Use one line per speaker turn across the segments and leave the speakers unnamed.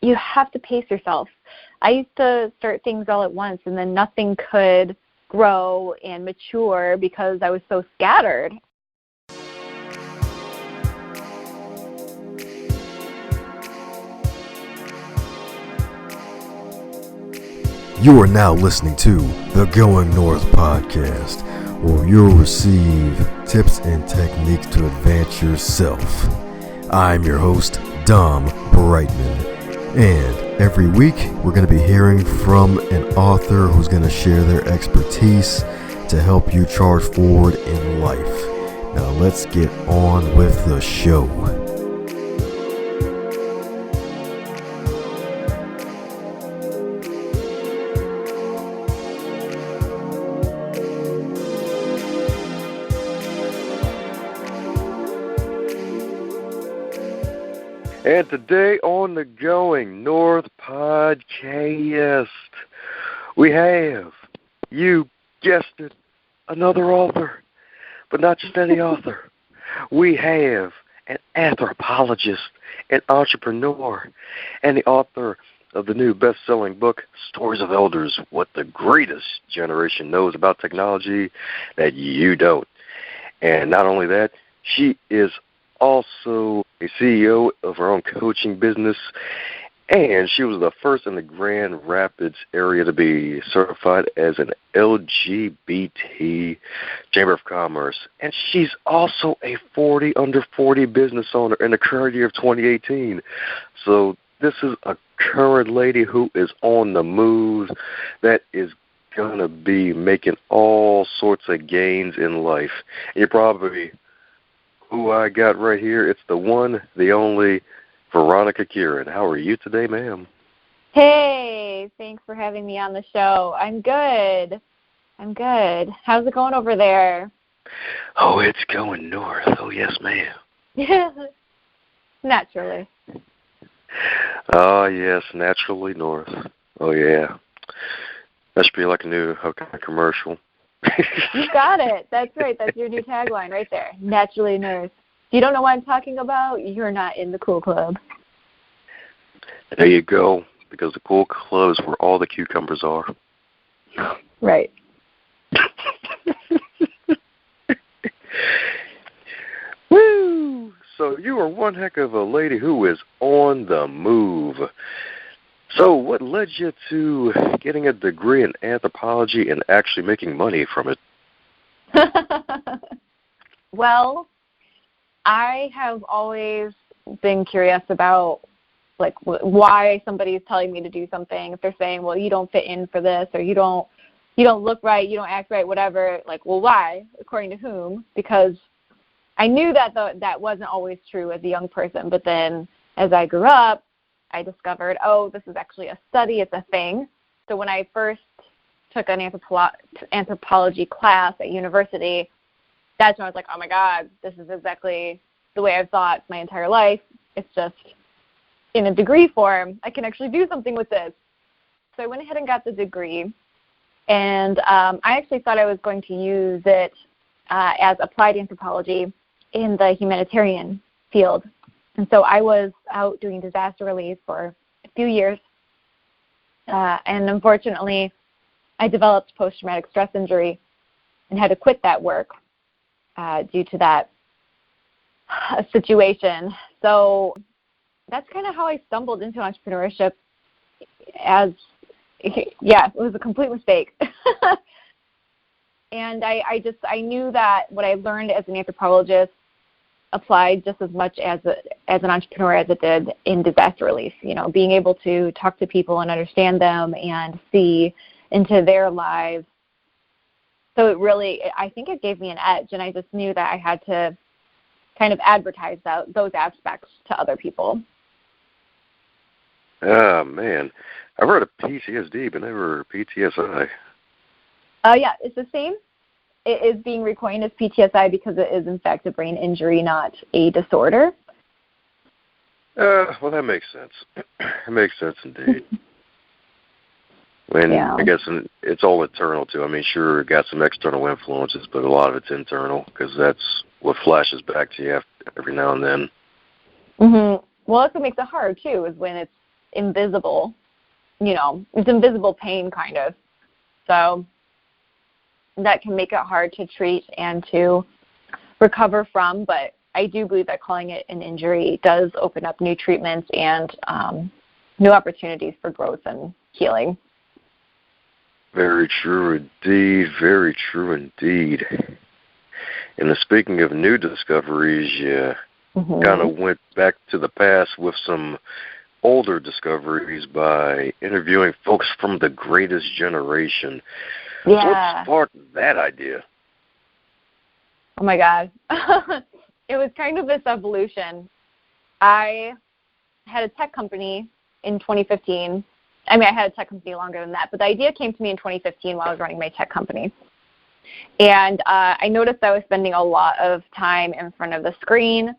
you have to pace yourself. I used to start things all at once, and then nothing could grow and mature because I was so scattered.
You are now listening to the Going North podcast, where you'll receive tips and techniques to advance yourself. I'm your host, Dom Brightman, and every week we're going to be hearing from an author who's going to share their expertise to help you charge forward in life. Now let's get on with the show.
And today on the Going North podcast, we have, you guessed it, another author, but not just any author. We have an anthropologist, an entrepreneur, and the author of the new best-selling book, Stories of Elders, What the Greatest Generation Knows About Technology That You Don't. And not only that, she is also a CEO of her own coaching business, and she was the first in the Grand Rapids area to be certified as an LGBT Chamber of Commerce. And she's also a 40 under 40 business owner in the current year of 2018. So this is a current lady who is on the move that is going to be making all sorts of gains in life. And you're probably, who I got right here, it's the one, the only, Veronica Kirin. How are you today, ma'am?
Hey, thanks for having me on the show. I'm good. How's it going over there?
Oh, it's going north. Oh, yes, ma'am.
Naturally.
Oh, yes, naturally north. Oh, yeah. That should be like a new commercial.
You got it. That's right. That's your new tagline right there. Naturally north. If you don't know what I'm talking about, you're not in the cool club.
There you go, because the cool club is where all the cucumbers are.
Right.
Woo! So you are one heck of a lady who is on the move. So what led you to getting a degree in anthropology and actually making money from it?
Well, I have always been curious about like why somebody is telling me to do something. If they're saying, well, you don't fit in for this, or you don't look right, you don't act right, whatever, like, well, why? According to whom? Because I knew that that wasn't always true as a young person. But then as I grew up, I discovered, oh, this is actually a study, it's a thing. So when I first took an anthropology class at university, that's when I was like, oh my God, this is exactly the way I've thought my entire life. It's just in a degree form. I can actually do something with this. So I went ahead and got the degree, and I actually thought I was going to use it as applied anthropology in the humanitarian field. And so I was out doing disaster relief for a few years, and unfortunately, I developed post-traumatic stress injury and had to quit that work due to that situation. So that's kind of how I stumbled into entrepreneurship. It was a complete mistake. And I knew that what I learned as an anthropologist applied just as much as an entrepreneur as it did in disaster relief. You know, being able to talk to people and understand them and see into their lives. So I think it gave me an edge, and I just knew that I had to kind of advertise those aspects to other people.
Oh, man. I've heard of PTSD, but never PTSI.
Yeah, it's the same. It is being recoined as PTSI because it is, in fact, a brain injury, not a disorder.
Well, that makes sense. It makes sense indeed. And
Yeah.
I guess it's all internal, too. I mean, sure, it got some external influences, but a lot of it's internal because that's what flashes back to you every now and then.
Mm-hmm. Well, that's what makes it hard, too, is when it's invisible, it's invisible pain kind of. So that can make it hard to treat and to recover from, but I do believe that calling it an injury does open up new treatments and new opportunities for growth and healing.
Very true indeed. Very true indeed. And speaking of new discoveries, you kind of went back to the past with some older discoveries by interviewing folks from the greatest generation.
Yeah.
What sparked that idea?
Oh, my God. It was kind of this evolution. I had a tech company in 2015. I mean, I had a tech company longer than that, but the idea came to me in 2015 while I was running my tech company. And I noticed I was spending a lot of time in front of the screen.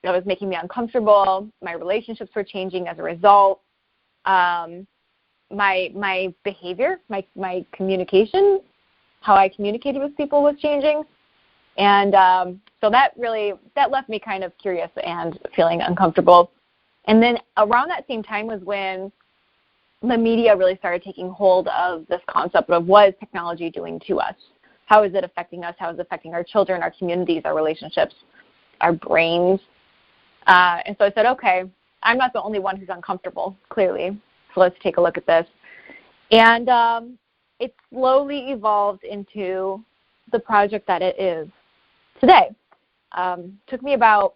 It was making me uncomfortable. My relationships were changing as a result. My behavior, my communication, how I communicated with people was changing. And so that left me kind of curious and feeling uncomfortable. And then around that same time was when the media really started taking hold of this concept of what is technology doing to us? How is it affecting us? How is it affecting our children, our communities, our relationships, our brains? And so I said, okay, I'm not the only one who's uncomfortable, clearly. So let's take a look at this. And it slowly evolved into the project that it is today. Took me about,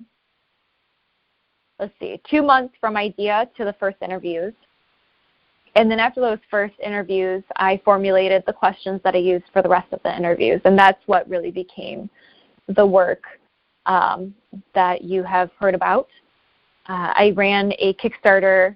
2 months from idea to the first interviews. And then after those first interviews, I formulated the questions that I used for the rest of the interviews. And that's what really became the work that you have heard about. I ran a Kickstarter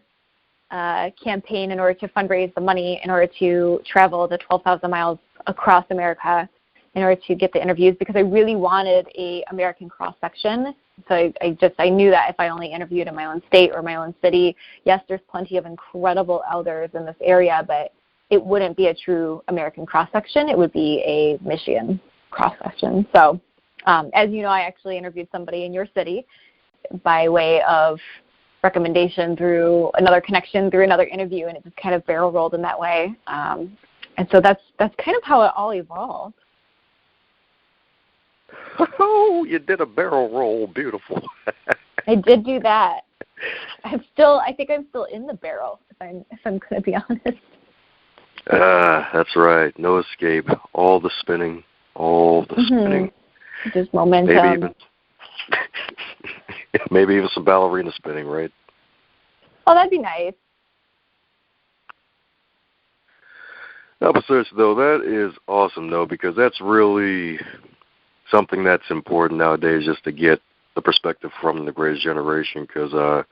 campaign in order to fundraise the money in order to travel the 12,000 miles across America in order to get the interviews, because I really wanted a American cross-section. So I knew that if I only interviewed in my own state or my own city, yes, there's plenty of incredible elders in this area, but it wouldn't be a true American cross-section. It would be a Michigan cross-section. So as you know, I actually interviewed somebody in your city by way of recommendation through another connection, through another interview, and it just kind of barrel rolled in that way. And so that's kind of how it all evolved.
Oh, you did a barrel roll. Beautiful.
I did do that. I think I'm still in the barrel, if I'm going to be honest.
That's right. No escape. All the spinning. Spinning.
Just momentum.
Maybe even some ballerina spinning, right?
Oh, that'd be nice.
No, but seriously, though, that is awesome, though, because that's really something that's important nowadays, just to get the perspective from the greatest generation. Because I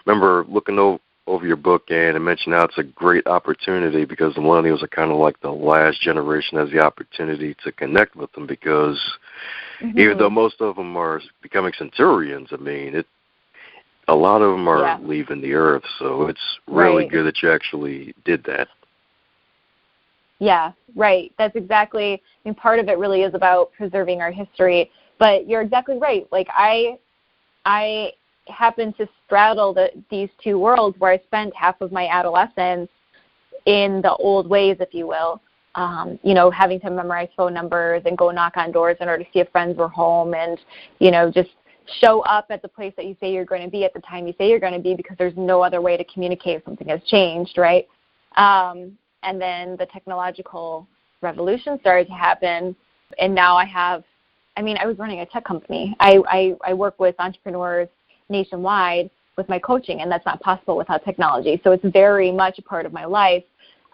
remember looking over your book, and it mentioned how it's a great opportunity because the millennials are kind of like the last generation that has the opportunity to connect with them, because even though most of them are becoming centurions, I mean, a lot of them are leaving the earth, so it's really good that you actually did that.
Yeah, right. That's exactly, I mean, part of it really is about preserving our history, but you're exactly right. Like, I happen to straddle these two worlds where I spent half of my adolescence in the old ways, if you will, having to memorize phone numbers and go knock on doors in order to see if friends were home, and, just show up at the place that you say you're going to be at the time you say you're going to be, because there's no other way to communicate if something has changed, right? And then the technological revolution started to happen, and now I was running a tech company. I work with entrepreneurs nationwide with my coaching, and that's not possible without technology. So it's very much a part of my life.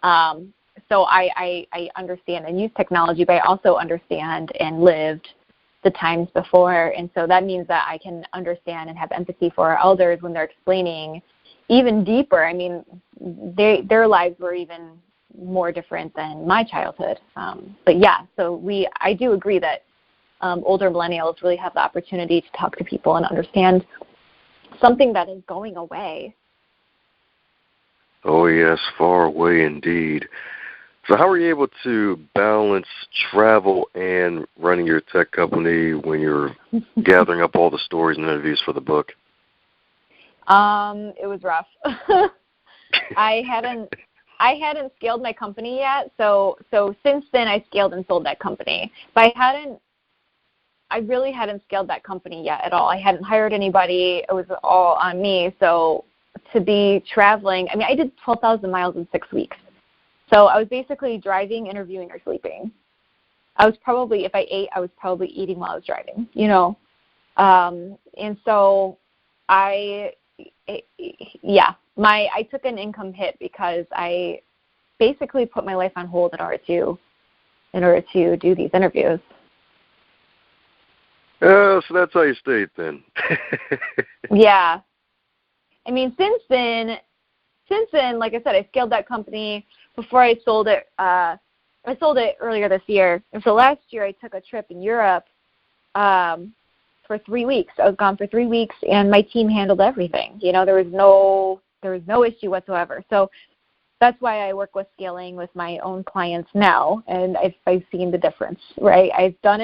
So I understand and use technology, but I also understand and lived the times before. And so that means that I can understand and have empathy for our elders when they're explaining even deeper. I mean, their lives were even more different than my childhood. But yeah, so I do agree that older millennials really have the opportunity to talk to people and understand something that is going away.
Oh, yes, far away indeed. So how were you able to balance travel and running your tech company when you're gathering up all the stories and interviews for the book?
It was rough. I hadn't scaled my company yet. So since then, I scaled and sold that company. But I really hadn't scaled that company yet at all. I hadn't hired anybody. It was all on me. So to be traveling, I mean, I did 12,000 miles in 6 weeks. So I was basically driving, interviewing, or sleeping. I was probably, if I ate, I was probably eating while I was driving, you know. And so I took an income hit because I basically put my life on hold in order to do these interviews.
So that's how you stayed then.
Yeah. I mean, since then, like I said, I scaled that company. Before I sold it, I sold it earlier this year. And so last year I took a trip in Europe for 3 weeks. I was gone for 3 weeks, and my team handled everything. You know, there was no issue whatsoever. So that's why I work with scaling with my own clients now, and I've seen the difference, right? I've done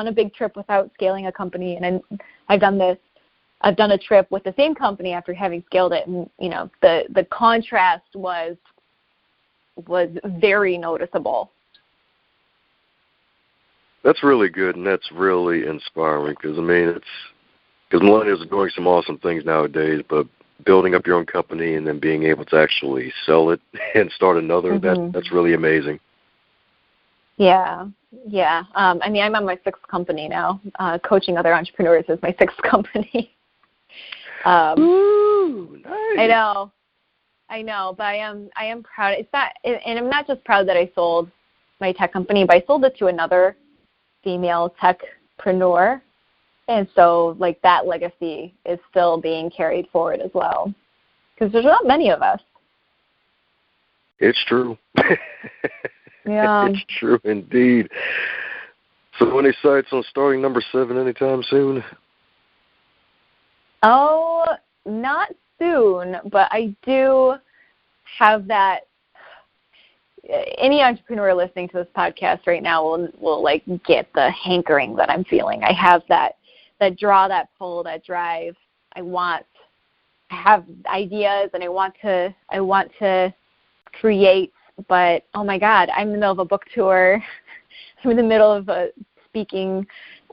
a big trip without scaling a company, and I've done a trip with the same company after having scaled it, and you know, the contrast was very noticeable.
That's really good, and that's really inspiring because, I mean, because millennials are doing some awesome things nowadays, but building up your own company and then being able to actually sell it and start another, that's really amazing.
Yeah. I mean, I'm on my 6th company now. Coaching other entrepreneurs is my 6th company.
Ooh, nice.
I know, but I am proud. It's not, and I'm not just proud that I sold my tech company, but I sold it to another female techpreneur, and so like that legacy is still being carried forward as well, because there's not many of us.
It's true.
Yeah,
it's true indeed. So, any sights on starting number 7 anytime soon?
Oh, not soon, but I do have that. Any entrepreneur listening to this podcast right now will like get the hankering that I'm feeling. I have that draw, that pull, that drive. I have ideas and I want to create, but oh my God, I'm in the middle of a book tour. I'm in the middle of speaking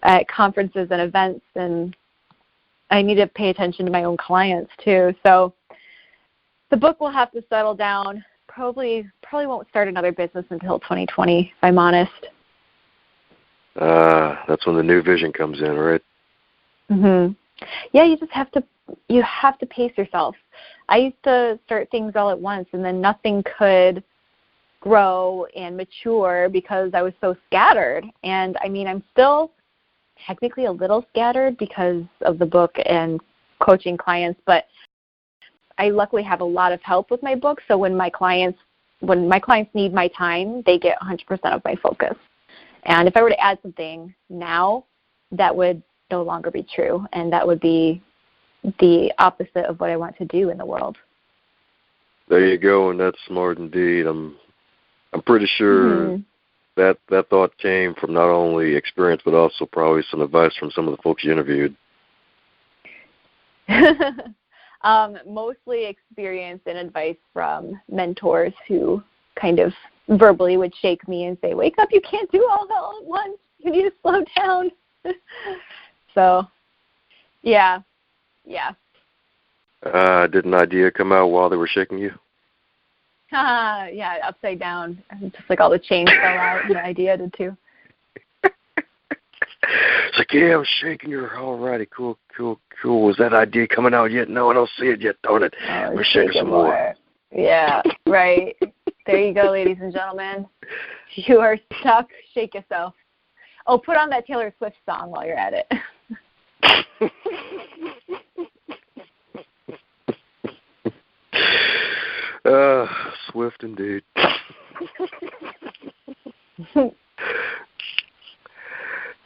at conferences and events, and I need to pay attention to my own clients too. So the book will have to settle down. Probably won't start another business until 2020, if I'm honest.
That's when the new vision comes in, right?
Mhm. Yeah, you have to pace yourself. I used to start things all at once, and then nothing could grow and mature because I was so scattered. And I mean, I'm still technically a little scattered because of the book and coaching clients, but I luckily have a lot of help with my book. So when my clients need my time, they get 100% of my focus. And if I were to add something now, that would no longer be true, and that would be the opposite of what I want to do in the world.
There you go, and that's smart indeed. I'm pretty sure that thought came from not only experience but also probably some advice from some of the folks you interviewed.
Mostly experience and advice from mentors who kind of verbally would shake me and say, "Wake up, you can't do all that at once. You need to slow down." So, yeah.
Did an idea come out while they were shaking you?
Yeah, upside down. Just like all the chains fell out, and the idea did too.
It's like, yeah, I was shaking her. All righty, cool. Was that idea coming out yet? No, I don't see it yet, darn it. We're shaking some more.
Yeah, right. There you go, ladies and gentlemen. If you are stuck, shake yourself. Oh, put on that Taylor Swift song while you're at it.
Swift indeed.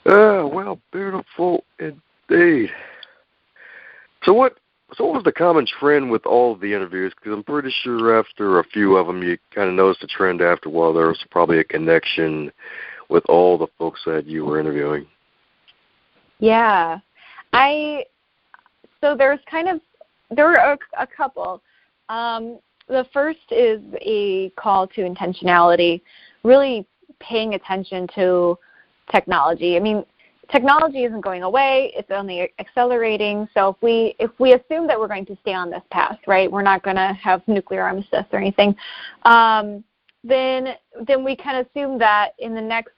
Well, beautiful indeed. So what was the common trend with all of the interviews? Because I'm pretty sure after a few of them, you kind of noticed a trend after a while. There was probably a connection with all the folks that you were interviewing.
Yeah. So there were a couple. the first is a call to intentionality, really paying attention to technology. I mean, technology isn't going away, it's only accelerating. So if we assume that we're going to stay on this path, right, we're not going to have nuclear armistice or anything, then we can assume that in the next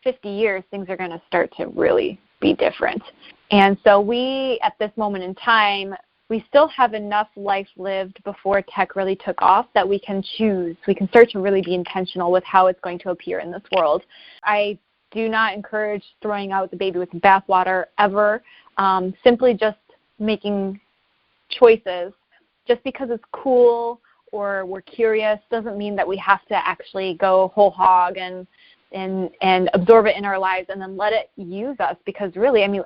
50 years, things are going to start to really be different. And so we, at this moment in time, we still have enough life lived before tech really took off that we can choose. We can start to really be intentional with how it's going to appear in this world. I do not encourage throwing out the baby with the bathwater ever. Simply just making choices just because it's cool or we're curious doesn't mean that we have to actually go whole hog and absorb it in our lives and then let it use us, because really, I mean,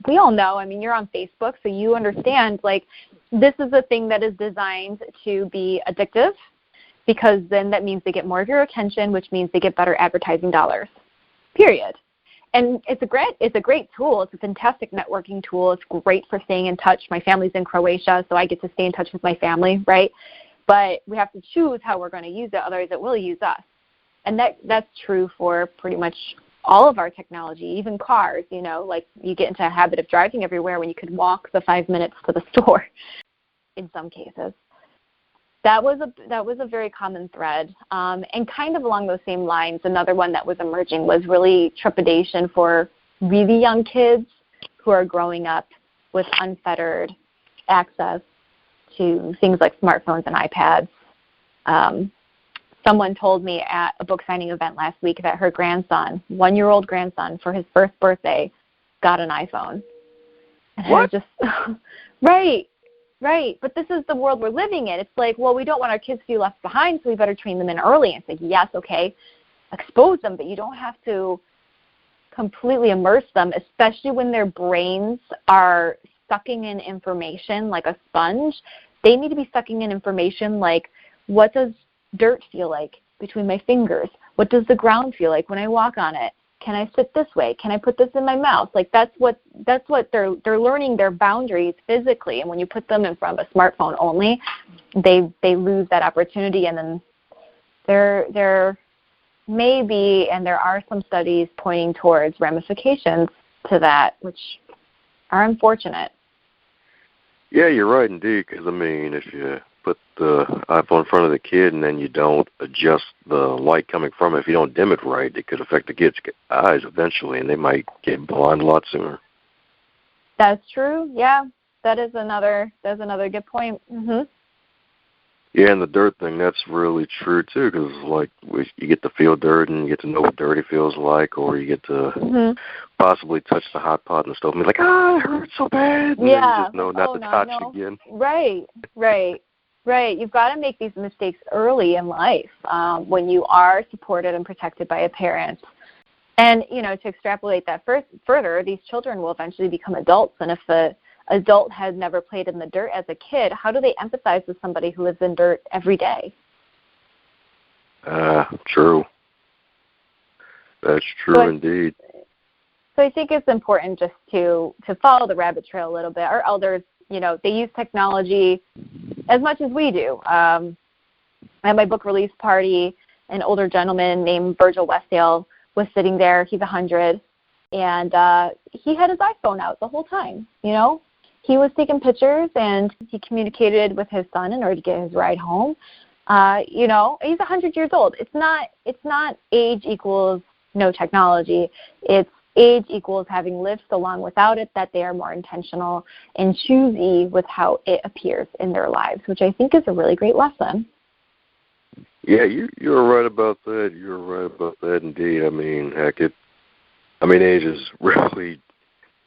we all know, I mean, you're on Facebook, so you understand, like, this is a thing that is designed to be addictive, because then that means they get more of your attention, which means they get better advertising dollars, period. And it's a great tool. It's a fantastic networking tool. It's great for staying in touch. My family's in Croatia, so I get to stay in touch with my family, right? But we have to choose how we're going to use it, otherwise it will use us. And that's true for pretty much all of our technology, even cars, you know, like you get into a habit of driving everywhere when you could walk the 5 minutes to the store in some cases. That was a very common thread. And kind of along those same lines, another one that was emerging was really trepidation for really young kids who are growing up with unfettered access to things like smartphones and iPads. Someone told me at a book signing event last week that her grandson, 1-year-old grandson, for his first birthday, got an iPhone. And
what?
I was just, right. But this is the world we're living in. It's like, well, we don't want our kids to be left behind, so we better train them in early and say, yes, okay, expose them, but you don't have to completely immerse them, especially when their brains are sucking in information like a sponge. They need to be sucking in information like, what does dirt feel like between my fingers? What does the ground feel like when I walk on it? Can I sit this way? Can I put this in my mouth? Like that's what they're learning, their boundaries physically. And when you put them in front of a smartphone only, they lose that opportunity. And then there may be, and there are some studies pointing towards ramifications to that, which are unfortunate.
Yeah, you're right indeed, because, I mean, if you put the iPhone in front of the kid and then you don't adjust the light coming from it, if you don't dim it right, it could affect the kid's eyes eventually, and they might get blind a lot sooner.
That's true, yeah. That's another good point. Mm-hmm.
Yeah, and the dirt thing, that's really true, too, because, like, you get to feel dirt and you get to know what dirty feels like, or you get to possibly touch the hot pot and stuff and be like, it hurts so bad. And then you just know not to touch again.
Right. You've got to make these mistakes early in life when you are supported and protected by a parent. And, you know, to extrapolate that further, these children will eventually become adults, and if the adult has never played in the dirt as a kid, how do they empathize with somebody who lives in dirt every day?
True. That's true indeed.
So I think it's important just to follow the rabbit trail a little bit. Our elders, you know, they use technology as much as we do. At my book release party, an older gentleman named Virgil Westdale was sitting there. He's 100, and he had his iPhone out the whole time, you know. He was taking pictures, and he communicated with his son in order to get his ride home. You know, he's 100 years old. It's not age equals no technology. It's age equals having lived so long without it that they are more intentional and choosy with how it appears in their lives, which I think is a really great lesson.
Yeah, you're right about that. You're right about that indeed. I mean, heck, age is really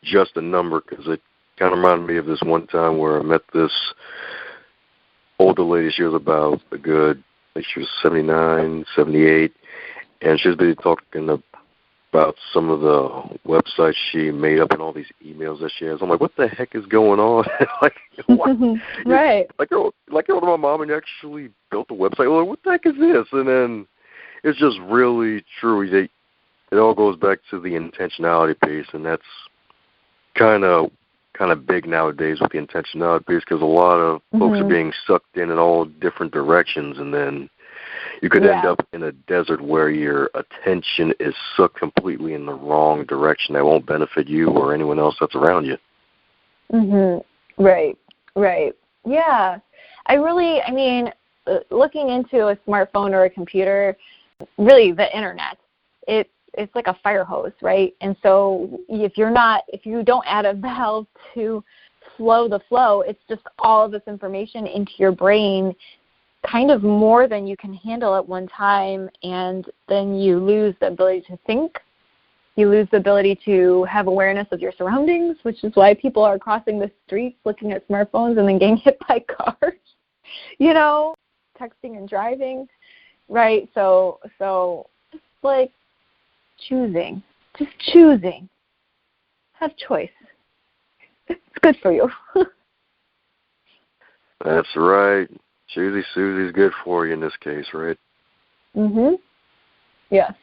just a number, because it kind of reminded me of this one time where I met this older lady. She was about a good, I think she was 79, 78, and she was busy talking about some of the websites she made up and all these emails that she has. I'm like, what the heck is going on? Like, what?
Right.
Like you're older than my mom and you actually built a website. Like, what the heck is this? And then it's just really true. It all goes back to the intentionality piece, and that's kind of kind of big nowadays with the intentionality piece, because a lot of folks are being sucked in all different directions, and then you could end up in a desert where your attention is sucked completely in the wrong direction that won't benefit you or anyone else that's around you.
Right. Yeah. I mean, looking into a smartphone or a computer, really the internet, it's like a fire hose, right? And so if you don't add a valve to slow the flow, it's just all of this information into your brain, kind of more than you can handle at one time, and then you lose the ability to think. You lose the ability to have awareness of your surroundings, which is why people are crossing the streets looking at smartphones and then getting hit by cars, texting and driving, right? So just like choosing. Have choice. It's good for you.
That's right. Choosy Susie's good for you in this case, right?
Yes.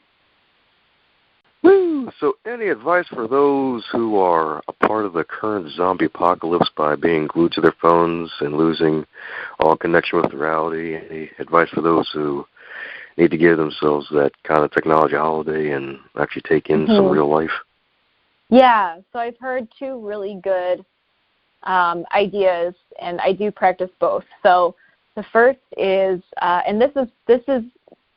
Woo! So any advice for those who are a part of the current zombie apocalypse by being glued to their phones and losing all connection with reality? Any advice for those who need to give themselves that kind of technology holiday and actually take in some real life?
Yeah, so I've heard two really good ideas, and I do practice both. So the first is, and this is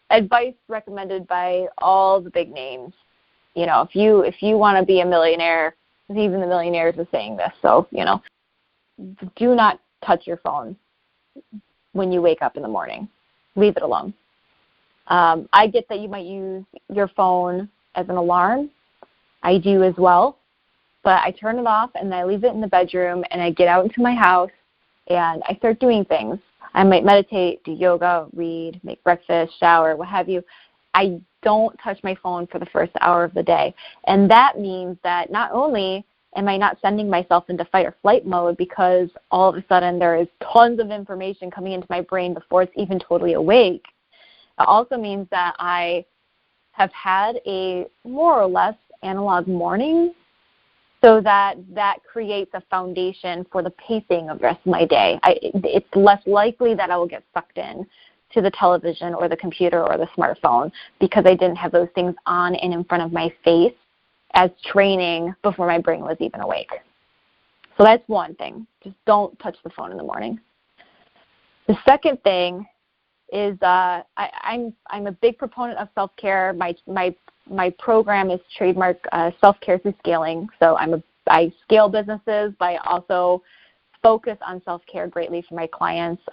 advice recommended by all the big names. If you want to be a millionaire, even the millionaires are saying this. So, do not touch your phone when you wake up in the morning. Leave it alone. I get that you might use your phone as an alarm. I do as well. But I turn it off and I leave it in the bedroom, and I get out into my house and I start doing things. I might meditate, do yoga, read, make breakfast, shower, what have you. I don't touch my phone for the first hour of the day. And that means that not only am I not sending myself into fight or flight mode because all of a sudden there is tons of information coming into my brain before it's even totally awake, it also means that I have had a more or less analog morning, so that creates a foundation for the pacing of the rest of my day. It's less likely that I will get sucked in to the television or the computer or the smartphone because I didn't have those things on and in front of my face as training before my brain was even awake. So that's one thing. Just don't touch the phone in the morning. The second thing is I'm a big proponent of self-care. My program is trademark self-care through scaling. So I scale businesses, but I also focus on self-care greatly for my clients.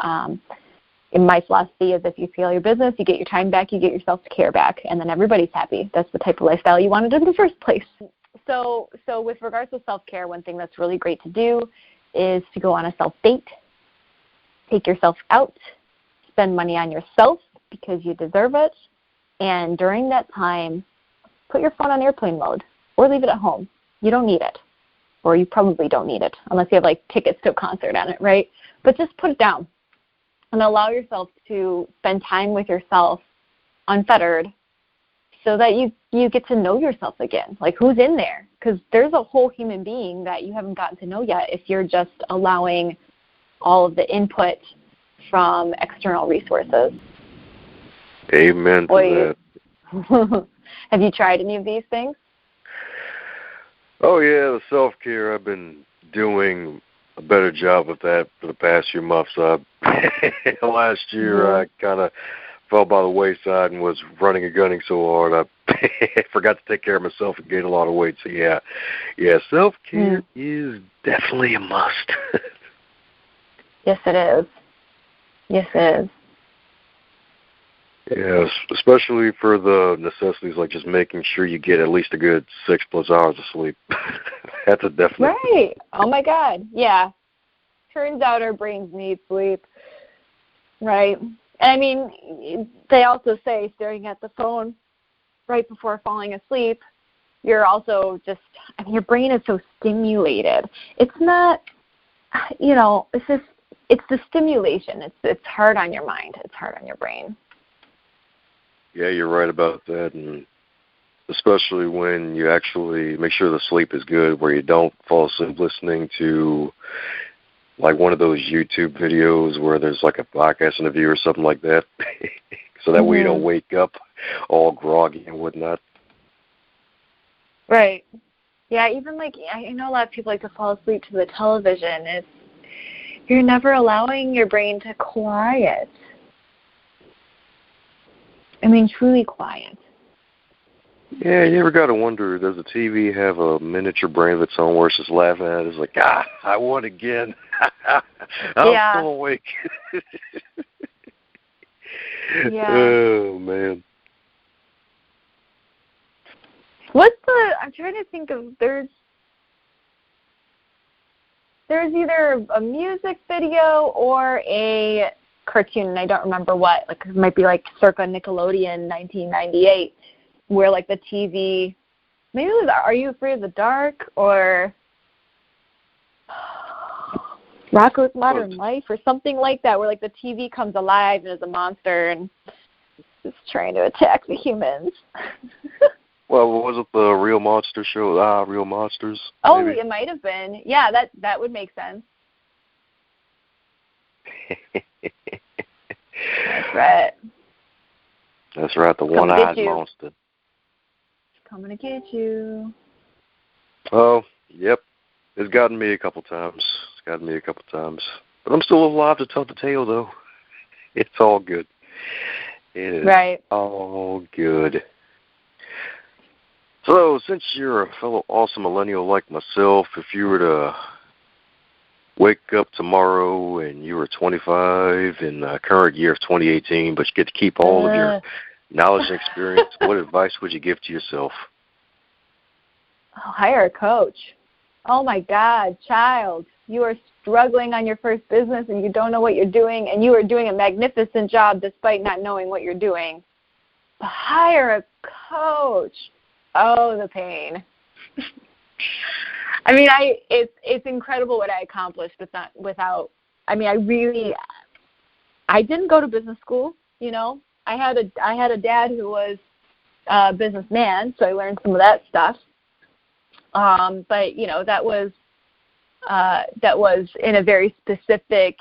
In my philosophy is if you scale your business, you get your time back, you get your self-care back, and then everybody's happy. That's the type of lifestyle you wanted in the first place. So with regards to self-care, one thing that's really great to do is to go on a self-date, take yourself out, spend money on yourself because you deserve it, and during that time, put your phone on airplane mode or leave it at home. You don't need it, or you probably don't need it unless you have tickets to a concert on it, right? But just put it down and allow yourself to spend time with yourself unfettered so that you get to know yourself again. Who's in there? Because there's a whole human being that you haven't gotten to know yet if you're just allowing all of the input from external resources.
Amen to that.
Have you tried any of these things?
Oh, yeah, the self-care. I've been doing a better job with that for the past few months. Last year, I kind of fell by the wayside and was running and gunning so hard, I forgot to take care of myself and gained a lot of weight. So, yeah, self-care is definitely a must.
Yes, it is. Yes, it is.
Yes, especially for the necessities like just making sure you get at least a good 6+ hours of sleep. That's a definite.
Right. Oh, my God. Yeah. Turns out our brains need sleep. Right. And I mean, they also say staring at the phone right before falling asleep, you're also your brain is so stimulated. It's not, it's the stimulation. It's hard on your mind. It's hard on your brain.
Yeah, you're right about that. And especially when you actually make sure the sleep is good, where you don't fall asleep listening to like one of those YouTube videos where there's like a podcast interview or something like that, so that way you don't wake up all groggy and whatnot.
Right. Yeah, even like I know a lot of people like to fall asleep to the television. You're never allowing your brain to quiet. I mean, truly quiet.
Yeah, you ever got to wonder, does the TV have a miniature brain of its own where it's just laughing at it? It's like, I won again. I'm still awake.
Yeah.
Oh, man.
I'm trying to think of, there's either a music video or a cartoon, and I don't remember what, like it might be like circa Nickelodeon 1998, where like the TV, maybe it was Are You Afraid of the Dark or Rocko's Modern Life or something like that, where like the TV comes alive and is a monster and is trying to attack the humans.
Well, was it the Real Monster show? Real Monsters?
Oh,
maybe?
it might have been. Yeah, that would make sense. That's right.
That's right, the one-eyed monster.
It's coming to get you.
Oh, yep. It's gotten me a couple times. But I'm still alive to tell the tale, though. It's all good. It is all good. So, since you're a fellow awesome millennial like myself, if you were to wake up tomorrow and you were 25 in the current year of 2018, but you get to keep all of your knowledge and experience, what advice would you give to yourself?
Oh, hire a coach. Oh, my God, child. You are struggling on your first business and you don't know what you're doing, and you are doing a magnificent job despite not knowing what you're doing. But hire a coach. Oh, the pain. I mean, it's incredible what I accomplished without. I mean, I didn't go to business school. You know, I had a dad who was a businessman, so I learned some of that stuff. But you know, that was in a very specific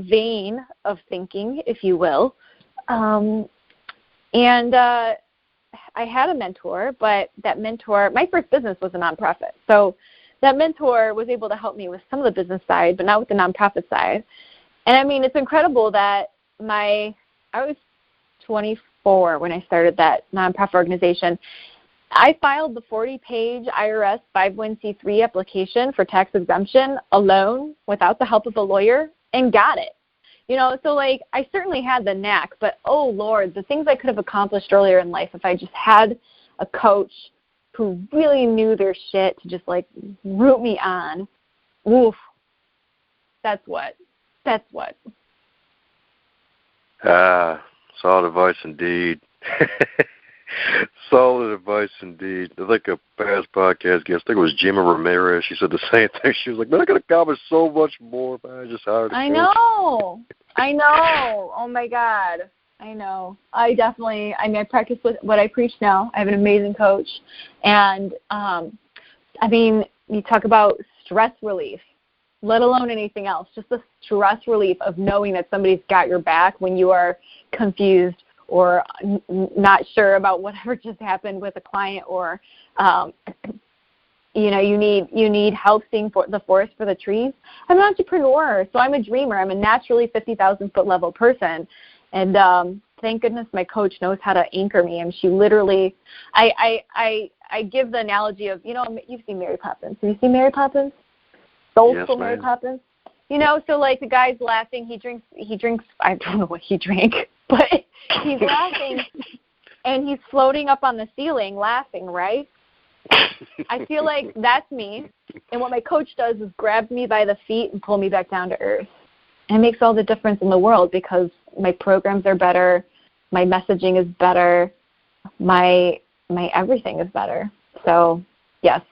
vein of thinking, if you will, and. I had a mentor, but that mentor, my first business was a nonprofit. So that mentor was able to help me with some of the business side, but not with the nonprofit side. And I mean, it's incredible that I was 24 when I started that nonprofit organization. I filed the 40-page IRS 501c3 application for tax exemption alone without the help of a lawyer and got it. You know, so, like, I certainly had the knack, but, oh, Lord, the things I could have accomplished earlier in life if I just had a coach who really knew their shit to just, like, root me on. Oof. That's what.
Solid advice indeed. Solid advice indeed. I think a past podcast guest, I think it was Jimmy Ramirez, she said the same thing. She was like, man, I could accomplish so much more if I just hired a coach. I know. Oh, my God. I know. I practice with what I preach now. I have an amazing coach. And, I mean, you talk about stress relief, let alone anything else, just the stress relief of knowing that somebody's got your back when you are confused or not sure about whatever just happened with a client, or you know, you need help seeing the forest for the trees. I'm an entrepreneur, so I'm a dreamer. I'm a naturally 50,000-foot level person, and thank goodness my coach knows how to anchor me. And she literally, I give the analogy of, you know, you've seen Mary Poppins. Have you seen Mary Poppins? The old school Mary Poppins. You know, so like the guy's laughing. He drinks. I don't know what he drank, but he's laughing, and he's floating up on the ceiling laughing, right? I feel like that's me, and what my coach does is grabs me by the feet and pull me back down to earth. And it makes all the difference in the world because my programs are better, my messaging is better, my everything is better. So, yes,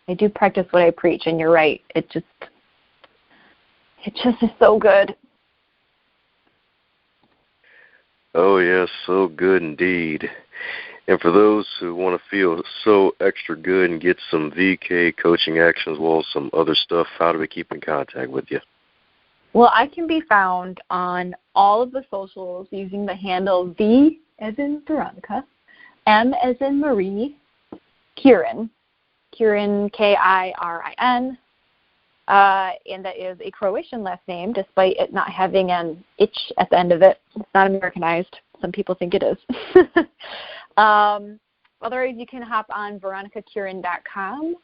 I do practice what I preach, and you're right. It just is so good. Oh, yes, so good indeed. And for those who want to feel so extra good and get some VK coaching action as well as some other stuff, how do we keep in contact with you?
Well, I can be found on all of the socials using the handle V as in Veronica, M as in Marie, Kirin, Kirin, Kirin, and that is a Croatian last name, despite it not having an itch at the end of it. It's not Americanized. Some people think it is. Otherwise, you can hop on veronicakirin.com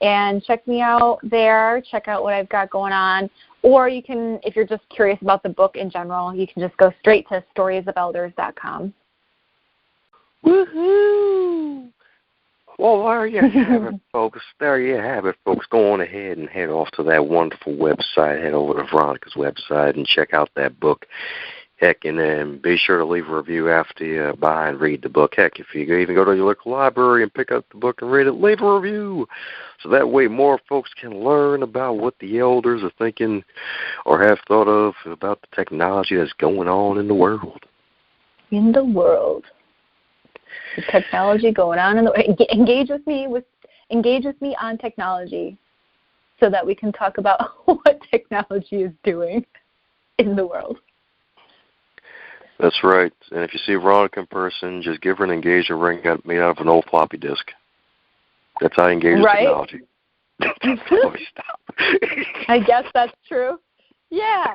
and check me out there, check out what I've got going on. Or you can, if you're just curious about the book in general, you can just go straight to storiesofelders.com.
Woohoo! Well, there you have it, folks. There you have it, folks. Go on ahead and head off to that wonderful website. Head over to Veronica's website and check out that book. Heck, and then be sure to leave a review after you buy and read the book. Heck, if you even go to your local library and pick up the book and read it, leave a review. So that way more folks can learn about what the elders are thinking or have thought of about the technology that's going on in the world.
In the world. The technology going on in the engage with me on technology so that we can talk about what technology is doing in the world.
That's right. And if you see Veronica in person, just give her an engagement ring made out of an old floppy disk. That's how you engage with technology.
I guess that's true. Yeah.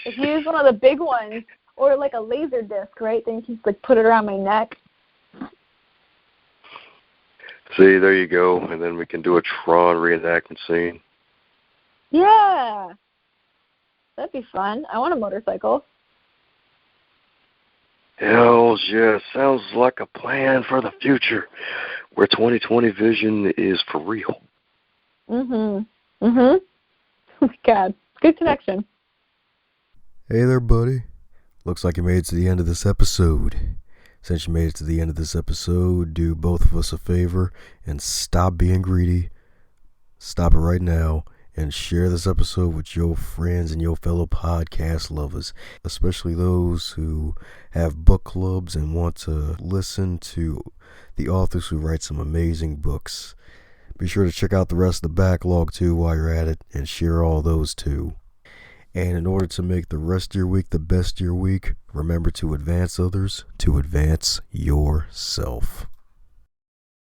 If you use one of the big ones, or like a laser disc, right? Then you can just like put it around my neck.
See, there you go. And then we can do a Tron reenactment scene.
Yeah. That'd be fun. I want a motorcycle.
Hells yeah. Sounds like a plan for the future where 2020 vision is for real.
Oh my God. Good connection.
Hey there, buddy. Looks like you made it to the end of this episode. Since you made it to the end of this episode, do both of us a favor and stop being greedy. Stop it right now and share this episode with your friends and your fellow podcast lovers, especially those who have book clubs and want to listen to the authors who write some amazing books. Be sure to check out the rest of the backlog too while you're at it and share all those too. And in order to make the rest of your week the best of your week, remember to advance others, to advance yourself.